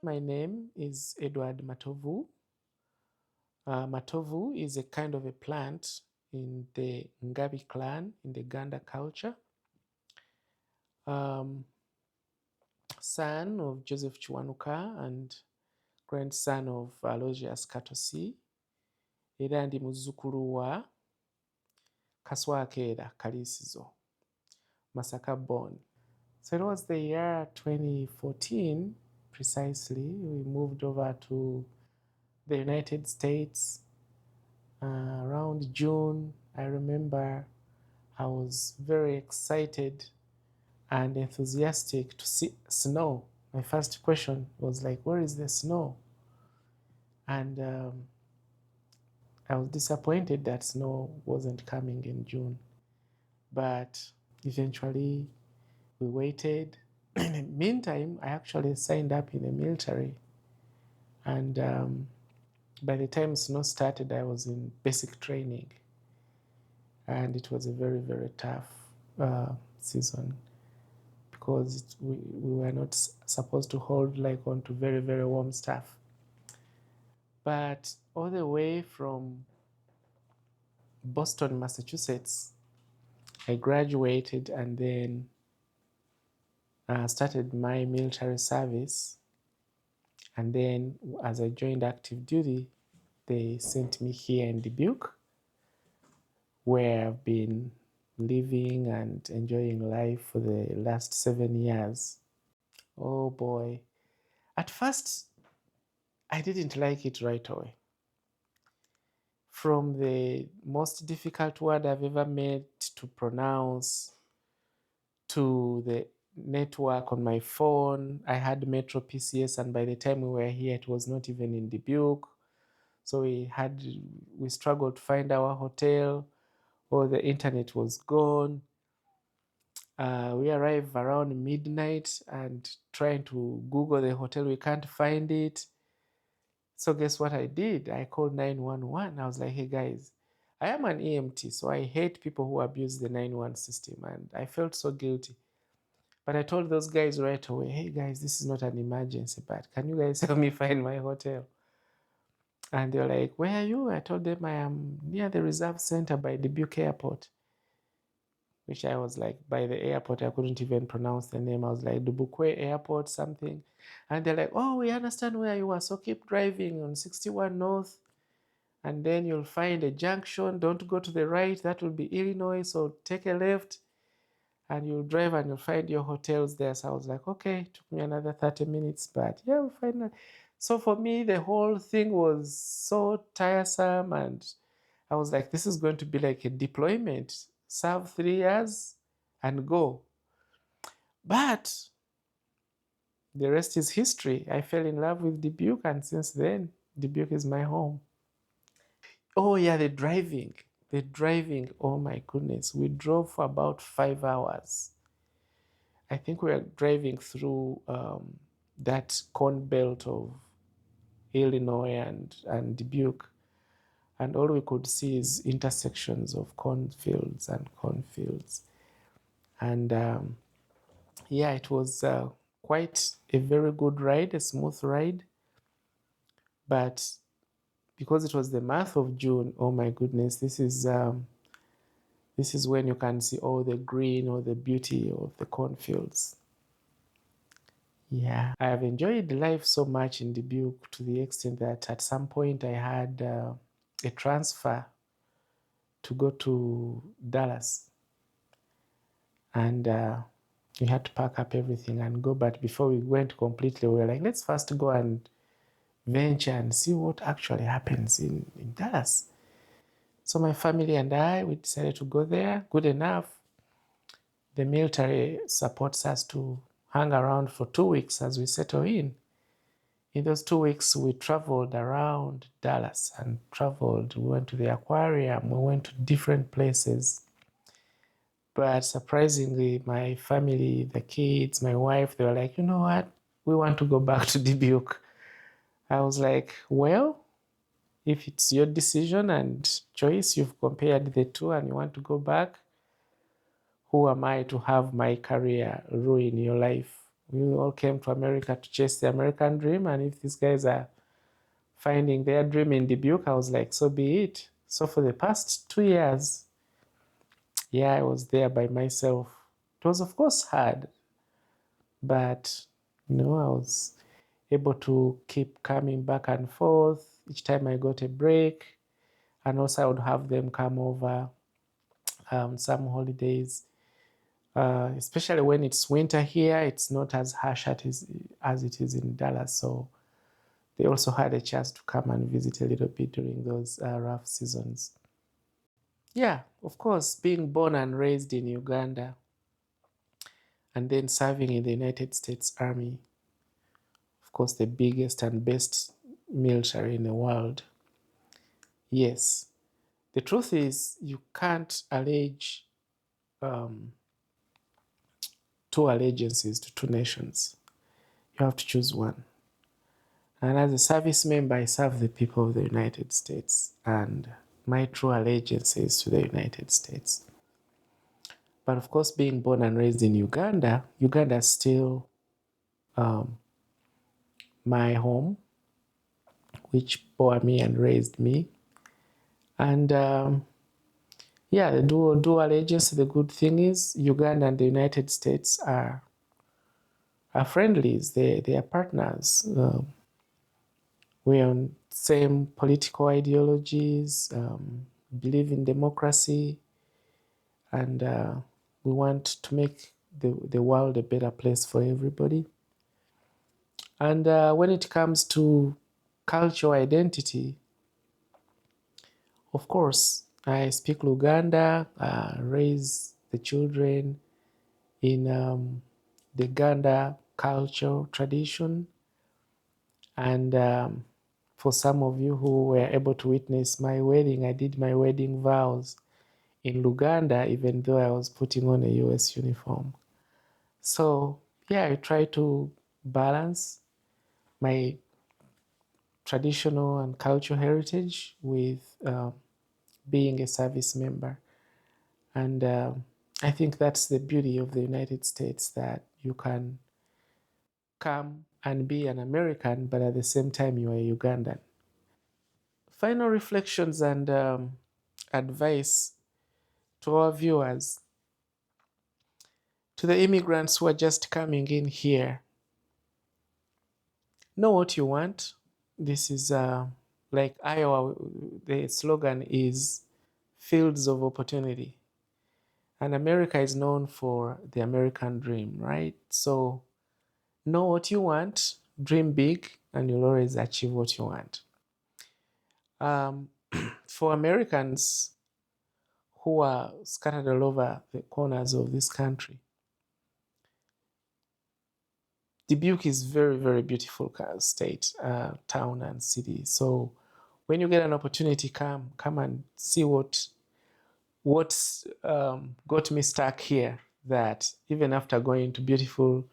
My name is Edward Matovu. Matovu is a kind of a plant in the Ngabi clan in the Uganda culture. Son of Joseph Chiwanuka and grandson of Aloysius Katosi. Era ndi muzzukulu wa Kaswakera Kalisizo, Masaka born. So it was the year 2014 precisely. We moved over to the United States around June. I remember I was very excited and enthusiastic to see snow. My first question was like, where is the snow? And I was disappointed that snow wasn't coming in June. But eventually we waited. In the meantime, I actually signed up in the military. And by the time snow started, I was in basic training. And it was a very, very tough season because we were not supposed to hold like on to very, very warm stuff. But all the way from Boston, Massachusetts, I graduated and then started my military service. And then as I joined active duty, they sent me here in Dubuque, where I've been living and enjoying life for the last 7 years. Oh boy. At first, I didn't like it right away. From the most difficult word I've ever made to pronounce to the network on my phone, I had Metro PCS, and by the time we were here, it was not even in Dubuque. So we struggled to find our hotel, or the internet was gone. We arrived around midnight and trying to Google the hotel, we can't find it. So guess what I did? I called 911. I was like, hey guys, I am an EMT, so I hate people who abuse the 911 system. And I felt so guilty. But I told those guys right away, hey guys, this is not an emergency, but can you guys help me find my hotel? And they were like, where are you? I told them I am near the reserve center by Dubuque Airport. Which I was like, by the airport, I couldn't even pronounce the name. I was like, Dubuque Airport something. And they're like, oh, we understand where you are, so keep driving on 61 North, and then you'll find a junction. Don't go to the right, that will be Illinois, so take a left, and you'll drive and you'll find your hotels there. So I was like, okay, it took me another 30 minutes, but yeah, we'll find that. So for me, the whole thing was so tiresome, and I was like, this is going to be like a deployment. Serve 3 years and go. But the rest is history. I fell in love with Dubuque, and since then, Dubuque is my home. Oh yeah, the driving. The driving, oh my goodness. We drove for about 5 hours. I think we were driving through that corn belt of Illinois and Dubuque. And all we could see is intersections of cornfields and cornfields. And yeah, it was quite a very good ride, a smooth ride. But because it was the month of June, oh my goodness, this is when you can see all the green, all the beauty of the cornfields. Yeah, I have enjoyed life so much in Dubuque to the extent that at some point I had a transfer to go to Dallas. And we had to pack up everything and go. But before we went completely, we were like, let's first go and venture and see what actually happens in Dallas. So my family and I, we decided to go there. Good enough. The military supports us to hang around for 2 weeks as we settle in. In those 2 weeks, we traveled around Dallas and traveled. We went to the aquarium. We went to different places. But surprisingly, my family, the kids, my wife, they were like, you know what? We want to go back to Dubuque. I was like, well, if it's your decision and choice, you've compared the two and you want to go back, who am I to have my career ruin your life? We all came to America to chase the American dream, and if these guys are finding their dream in Dubuque, I was like, so be it. So for the past 2 years, yeah, I was there by myself. It was, of course, hard, but I was able to keep coming back and forth each time I got a break, and also I would have them come over some holidays. Especially when it's winter here, it's not as harsh as it is in Dallas. So they also had a chance to come and visit a little bit during those rough seasons. Yeah, of course, being born and raised in Uganda and then serving in the United States Army, of course, the biggest and best military in the world. Yes, the truth is you can't allege two allegiances to two nations. You have to choose one. And as a service member, I serve the people of the United States, and my true allegiance is to the United States. But of course, being born and raised in Uganda, Uganda is still my home, which bore me and raised me. And yeah, the dual allegiance, the good thing is Uganda and the United States are friendlies. They are partners. We're on same political ideologies, believe in democracy, and we want to make the world a better place for everybody. And when it comes to cultural identity, of course, I speak Luganda, raise the children in the Ganda culture tradition. And for some of you who were able to witness my wedding, I did my wedding vows in Luganda, even though I was putting on a US uniform. So yeah, I try to balance my traditional and cultural heritage with being a service member. And I think that's the beauty of the United States, that you can come and be an American, but at the same time you are a Ugandan. Final reflections and advice to our viewers, to the immigrants who are just coming in here. Know what you want. This is like Iowa, the slogan is fields of opportunity. And America is known for the American dream, right? So know what you want, dream big, and you'll always achieve what you want. For Americans who are scattered all over the corners of this country, Dubuque is very, very beautiful state, town, and city. So when you get an opportunity, come and see what's got me stuck here. That even after going to beautiful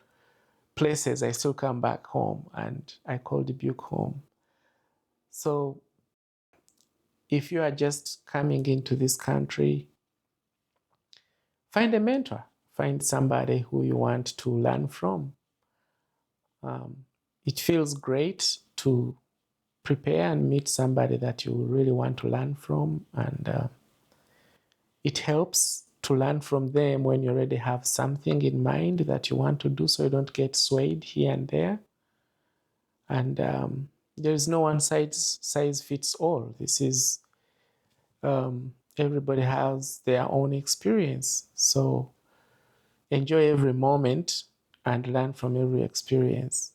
places, I still come back home, and I call Dubuque home. So if you are just coming into this country, find a mentor, find somebody who you want to learn from. It feels great to prepare and meet somebody that you really want to learn from, and it helps to learn from them when you already have something in mind that you want to do, so you don't get swayed here and there. And there is no one size fits all. This is everybody has their own experience, so enjoy every moment and learn from every experience.